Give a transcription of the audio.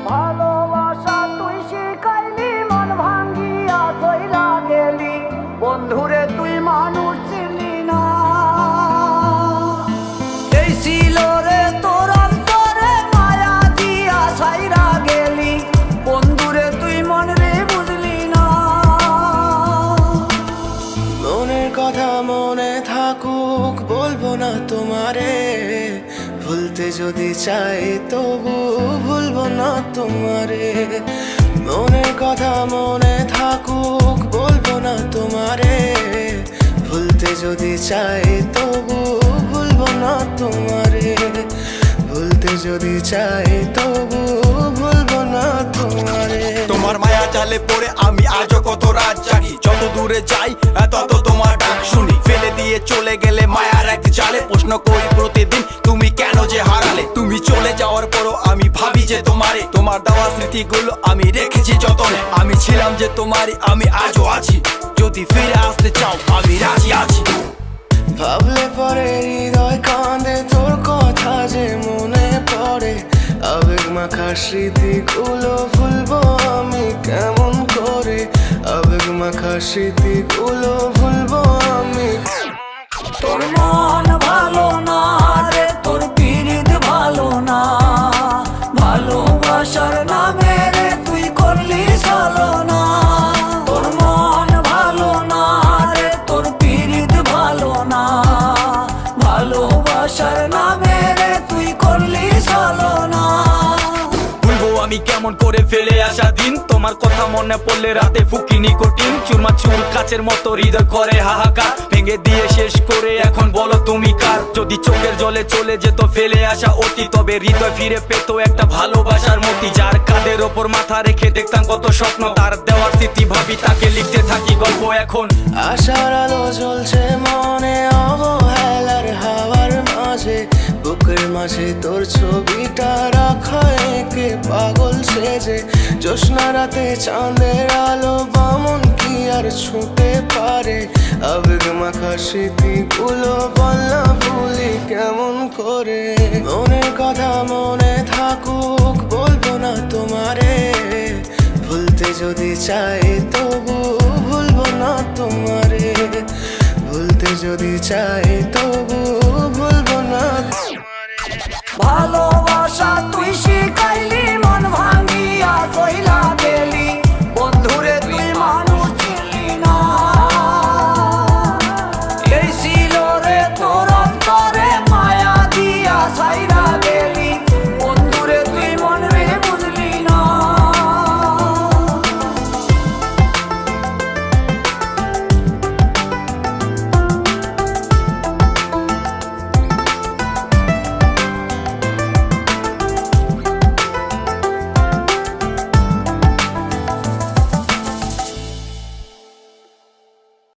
ভালোবাসা তুই শিখাইলি, মন ভাঙ্গিয়া চইলা গেলি, বন্ধুরে তুই মানুষ ছিলি না। এই ছিল রে তোর অন্তরে মায়া দিয়া ছাইরা গেলি, বন্ধুরে তুই মন রে বুঝলি না। মনের কথা মনে থাকুক বলবো না তোমারে, ভুলতে যদি চাই তবু ভুলবো না তোমারে। মনের কথা মনে থাকুক বলবো না তোমারে, ভুলতে যদি চাই তবু ভুলবো না তোমারে। ভুলতে যদি চাই তবু ভুলবো না তোমারে। তোমার মায়া জালে পড়ে আমি আজও কত রাত জাগি, যত দূরে যাই তত তোমার ডাক শুনি। ফেলে দিয়ে চলে গেলে মায়ার এক জালে, প্রশ্ন করি প্রতিদিন তুমি কেন যে হারালে। তুমি চলে যাওয়ার পরও আমি ভাবি যে তোমারে, তোমার দেওয়া স্মৃতিগুলো আমি রেখেছি যতনে। আমি ছিলাম যে তোমারই, আমি আজও আছি, যদি ফিরে আসতে চাও আমি রাজি আছি। ভাবলে পরে হৃদয় কাঁদে, তোর কথা যে মনে পড়ে। আবেগ মাখা স্মৃতিগুলো ভুলবো আমি কেমন করে, আবেগ মাখা স্মৃতিগুলো ভুলবো আমি। তোর মন ভালো না রে, তোর পিরিত ভালো না, ভালোবাসার নামে রে তুই করলি ছলনা। তোর মন ভালো না রে, তোর পিরিত ভালো না, ভালোবাসার নামে রে তুই করলি ছলনা। আমি কেমন করে ফেলে আসা দিন, তোমার কথা মনে পড়লে রাতে ফুকি নিকোটিন। চুরমা চুর কাচের মতো হৃদয় করে হাহাকার, ভেঙে দিয়ে শেষ করে এখন বলো তুমি কার। যদি চোখের জলে চলে যেত ফেলে আসা অতি, তবে হৃদয় ফিরে পেত একটা ভালোবাসার মতি। যার কাঁধের ওপর মাথা রেখে দেখতাম কত স্বপ্ন, তার দেওয়ার স্মৃতি ভাবি তাকে লিখতে থাকি গল্প এখন। আশার আলো জ্বলছে মনে অবহেলার হাওয়ার মাঝে, বুকের মাঝে তোর ছবিটা রাখা একে পাগল সেজে। জ্যোৎস্না রাতে চাঁদের আলো বামন কি আর ছুঁতে পারে, আবেগ মাখা স্মৃতিগুলো বলনা ভুলি কেমন করে। মনের কথা মনে থাকুক বলবো না তোমারে, ভুলতে যদি চাই তবু ভুলবো না তোমারে। ভুলতে যদি চাই তো